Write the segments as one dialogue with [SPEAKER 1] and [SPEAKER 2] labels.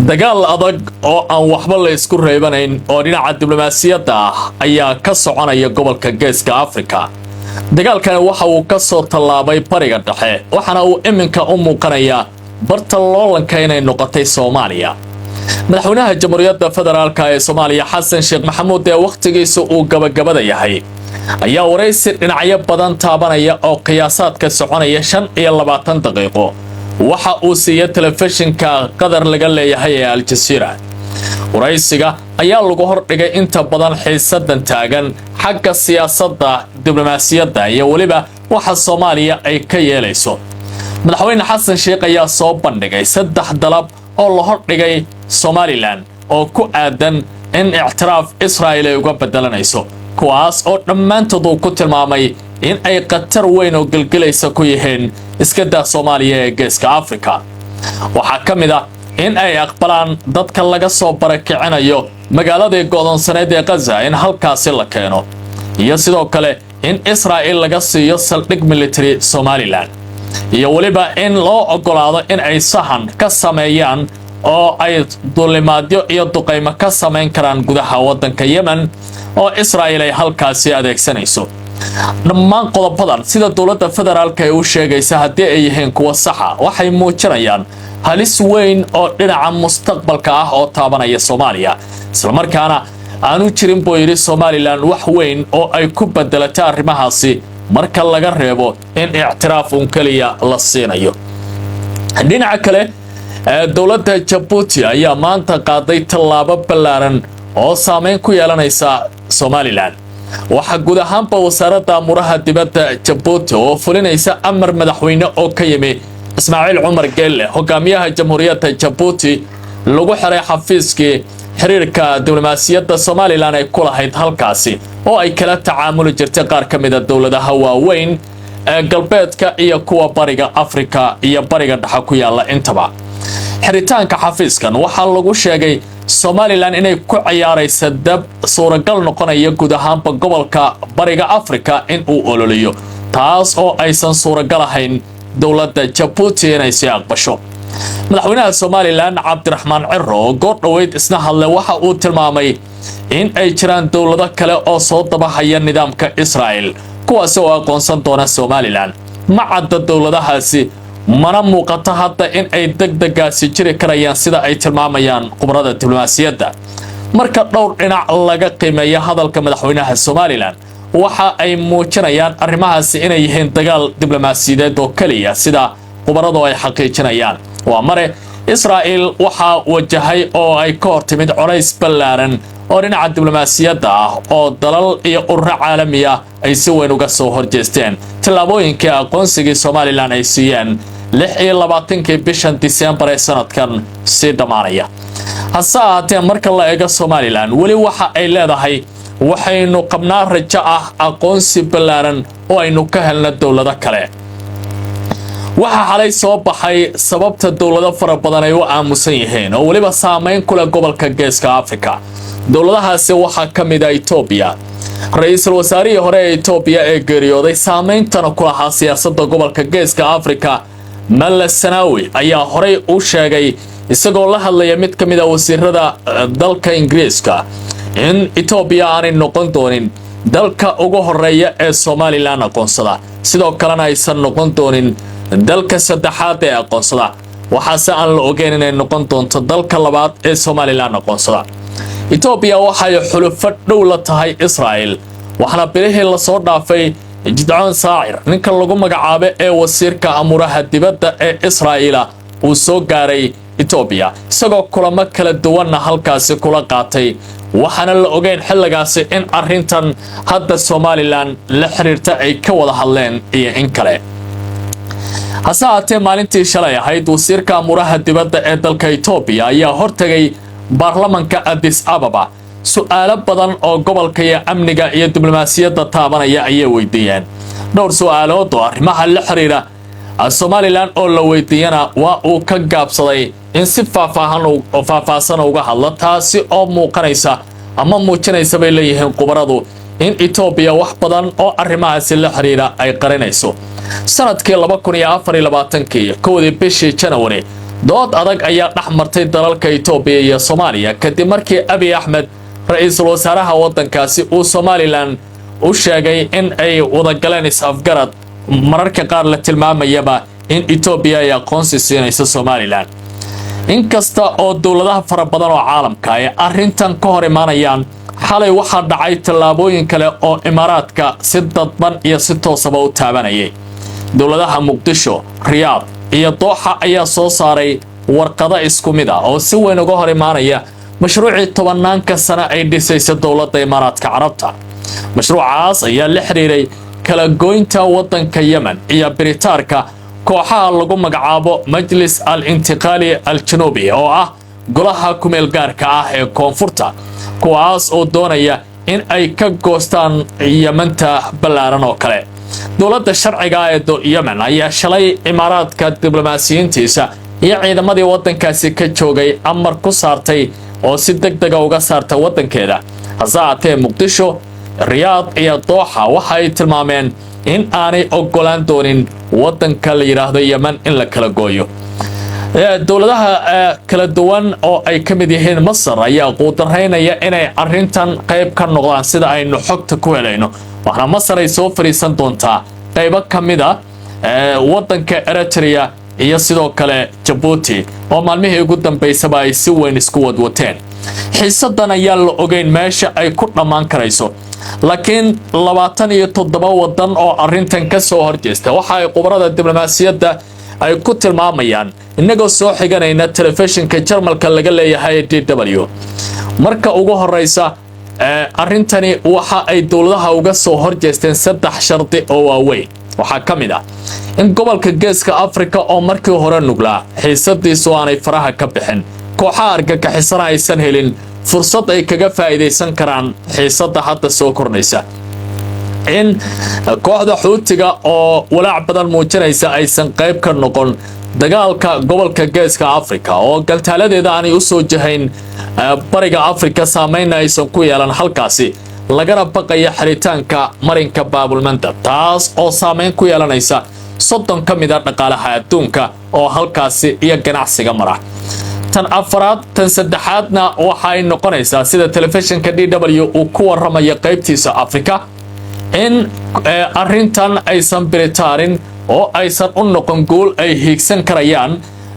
[SPEAKER 1] dagaal adag oo aan waxba la isku reebanayn oo dhinaca diblomaasiyadda ah ayaa ka soconaya gobolka Geeska Afrika. Dagaalkan waxa uu ka soo tallaabay bariga dhexe waxana uu iminka u muuqanayaa bartoloolanka inay noqotay Soomaaliya. madaxweynaha Jamhuuriyadda Federaalka ee Soomaaliya Xasan Sheekh Maxamuud ee waqtigiisa uu gabagabada yahay ayaa wareysi dhinacyo badan taabanaya oo qiyaasaadka soconaya 25 daqiiqo waxa uu siiyay telefishinka qadar laga leeyahay ee Al Jazeera. waraysiga ayaa lagu hordhigay inta badan xiisadan taagan xagga siyaasadda diblomaasiyadda iyo waliba waxa Soomaaliya ay ka yeelayso. madaxweyne Xasan Sheekh ayaa soo bandhigay 3 dalab oo la hordhigay Somaliland oo ku aadan in ictiraaf Israa'iil ay uga bedelanayso kuwaas oo dhammaantood ku tilmaamay in ay qatar weyn oo galgalaysa ku yihiin iska daa Soomaaliya ee Geeska Afrika. waxa kamid ah in ay aqbalaan dadka laga soo barakicinayo magaalada go'doonsaneed ee Gaza in halkaasi la keeno iyo sidoo kale in Israa'iil laga siiyo saldhig military Somaliland iyo waliba in loo ogolaado in ay sahan ka sameeyaan oo ay dulimaadyo iyo duqeymo ka sameyn karaan gudaha waddanka Yemen oo Israa'iil ay halkaasi adeegsanayso. dhammaan qodobadan sida dawladda federaalka ay u sheegaysa haddii ay yihiin kuwa sax ah waxay muujinayaan halis weyn oo dhinaca mustaqbalka ah oo taabanaya Soomaaliya isla markaana aanu jirin buu yiri Somaliland wax weyn oo ay ku bedelatay arrimahaasi marka laga reebo in ictiraaf kaliya la siinayo. dhinaca kale dawladda Djibouti ayaa maanta qaaday tallaabo ballaaran oo saameyn ku yeelanaysa Somaliland. waxa guud ahaanba wasaaradda amuraha dibadda Djibouti oo fulinaysa amar madaxweyne oo ka yimi Ismaaciil Cumar Geelle hogaamiyaha Jamhuuriyadda Djibouti lagu xiray xafiiskii xiriirka diblomaasiyadda Somaliland ay ku lahayd halkaasi oo ay kala tacaamuli jirtay qaar ka mid ah dawladaha waaweyn ee galbeedka iyo kuwa bariga Afrika iyo bariga dhexe ku yaala intaba. xiritaanka xafiiskan waxa lagu sheegay Somaliland inay ku ciyaarayso dab suuragal noqonaya guud ahaanba gobolka bariga Afrika in uu ololiyo taas oo aysan suuragal ahayn dawladda Djibouti inay si aqbasho. madaxweynaha Somaliland Cabdiraxmaan Cirro oo goor dhaweyd isna hadlay waxa uu tilmaamay in ay jiraan dawlado kale oo soo dabahaya nidaamka Israa'iil kuwaas oo aqoonsan doona Somaliland. ma cadda dawladahaasi mana muuqata hadda in ay degdegaasi jiri karayaan sida ay tilmaamayaan khubarada diblomaasiyadda. marka dhowr dhinac laga qiimeeyo hadalka madaxweynaha Somaliland waxa ay muujinayaan arrimahaasi inay yihiin dagaal diblomaasiyadeed oo kaliya sida khubaradu ay xaqiijinayaan. waa mare Israa'iil waxa wajahay oo ay ka hortimid culays ballaaran oo dhinaca diblomaasiyadda ah oo dalal iyo ururo caalami ah ay si weyn uga soo horjeesteen tallaabooyinkii aqoonsiga Somaliland ay siiyeen 26 bishan December ee sanadkan si dhamaanaya. hase ahaatee marka la eego Somaliland wali waxa ay leedahay waxaynu qabnaa rajo ah aqoonsi ballaaran oo aynu ka helno dawlado kale. waxa xalay soo baxay sababta dawlado fara badan ay u aamusan yihiin oo waliba saameyn ku leh gobolka Geeska Afrika. dawladahaasi waxa kamid ah Ethiopia. ra'iisul wasaarihii hore ee Ethiopia ee geeriyooday saameyntan ku lahaa siyaasadda gobolka Geeska Afrika Meles Zenawi ayaa horey u sheegay isagoo la hadlaya mid kamid ah wasiirada dalka Ingiriiska in Ethiopia aanay noqon doonin dalka ugu horeeya ee Somaliland aqoonsada sidoo kalena aysan noqon doonin dalka saddexaad ee aqoonsada waxaase aan la ogeyn inay noqon doonto dalka labaad ee Somaliland aqoonsada. Ethiopia waxay xulufo dhow la tahay Israa'iil waxana bilihii la soo dhaafay Gideon Saacir ninka lagu magacaabo ee wasiirka amuraha dibadda ee Israa'iil uu soo gaaray Ethiopia isagoo kulamo kala duwan halkaasi kula qaatay waxana la ogeyn xilligaasi in arrintan hadda Somaliland la xiriirta ay ka wada hadleen iyo in kale. hase ahaatee maalintii shalay ahayd wasiirka amuraha dibadda ee dalka Ethiopia ayaa hortagay baarlamanka Addis Ababa su'aalo badan oo gobolka iyo amniga iyo diblomaasiyadda taabanaya ayay weydiiyeen. dhowr su'aalood oo arrimaha la xiriira Somaliland oo la weydiiyana waa uu ka gaabsaday in si faahfaahsan uga hadlo taasi oo muuqanaysa ama muujinaysa bay leeyihiin khubaradu in Ethiopia wax badan oo arrimahaasi la xiriira ay qarinayso. sanadkii 2024 koodii bishii January dood adag ayaa dhex martay dalalka Itoobiya iyo Soomaaliya kadib markii Abiy Ahmed ra'iisul wasaaraha waddankaasi uu Somaliland u sheegay in ay wada galeen is-afgarad mararka qaar la tilmaamayaba in Itoobiya ay aqoonsi siinayso Somaliland inkasta oo dawladaha fara badan oo caalamka ay arrintan ka hor imaanayaan xalay waxaa dhacay tallaabooyin kale oo Imaaraadka si dadban iyo si toosaba u taabanayay dawladaha Muqdisho Riyadh iyo Doha ayaa soo saaray warqado isku mid ah oo si weyn uga hor imaanaya mashruuci 10 sano ay dhisayso dawladda Imaaraadka Carabta mashruucaas ayaa la xiriiray kala goynta waddanka Yemen iyo Britaanka kooxaha lagu magacaabo Majlis al-Intiqali al-Janubi oo ah golaha kumeel gaarka ah ee koonfurta kuwaas oo doonaya in ay ka goostaan Yementa ballaaran oo kale dawladda sharciga ah ee Yemen ayaa shalay Imaaraadka diblomaasiyiintiisa iyo ciidamadii waddankaasi ka joogay amar ku saartay oo si degdeg ah uga saartay waddankeeda hasaatee Muqdisho Riyadh iyo Doha waxay tilmaameen in aanay ogolaan doonin waddanka la yiraahdo Yemen in la kala gooyo dawladaha kala duwan oo ay ka mid yihiin Masar ayaa quudareynaya inay arrintan qayb ka noqdaan sida aynu xogta ku helayno waxna Masar ay soo fariisan doontaa qaybo ka mid ah waddanka Eritrea iyo sidoo kale Djibouti oo maalmihii ugu dambeysaba ay si weyn isku wadwateen xiisadan ayaa la ogeyn meesha ay ku dhamaan karayso laakiin 27 wadan oo arrintan ka soo horjeesta waxa ay qubarada diblomaasiyadda ay ku tilmaamayaan inagoo soo xiganayna telefishinka Jarmalka laga leeyahay DW marka ugu horeysa arrintani waxa ay dawladaha uga soo horjeesteen 3 sharti oo waaweyn waxa kamid ah in gobolka Geeska Afrika oo markii hore nuglaa xiisadiisu aanay faraha ka bixin kooxaha argagixisana aysan helin fursad ay kaga faa'iideysan karaan xiisada hadda soo kordhaysa in kooxda xuutiga oo walaac badan muujinaysa aysan qayb ka noqon dagaalka gobolka Geeska Afrika oo galtaaladeeda aanay u soo jahayn bariga Afrika saameyn aysan ku yeelan halkaasi lagana baqaya xiritaanka marinka Baabulmandab taas oo saameyn ku yeelanaysa 30 ka mid ah dhaqaalaha adduunka oo halkaasi iyo ganacsiga mara tan afraad tan saddexaadna waxay noqonaysaa sida telefishinka DW uu ku waramayo qaybtiisa Afrika in arrintan aysan Britaanin oo aysan u noqon gool ay hiigsan karayaan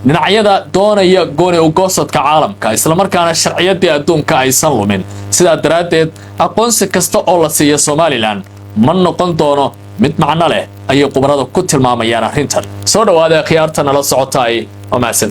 [SPEAKER 1] dhinacyada doonaya gooni u goosadka caalamka isla markaana sharciyadii adduunka aysan lumin sida daraadeed aqoonsi kasta oo la siiyo Somaliland ma noqon doono mid macno leh ay qubarada ku tilmaamayaan arrintan soo dhawaada khiyaarta nala socotay oo maasan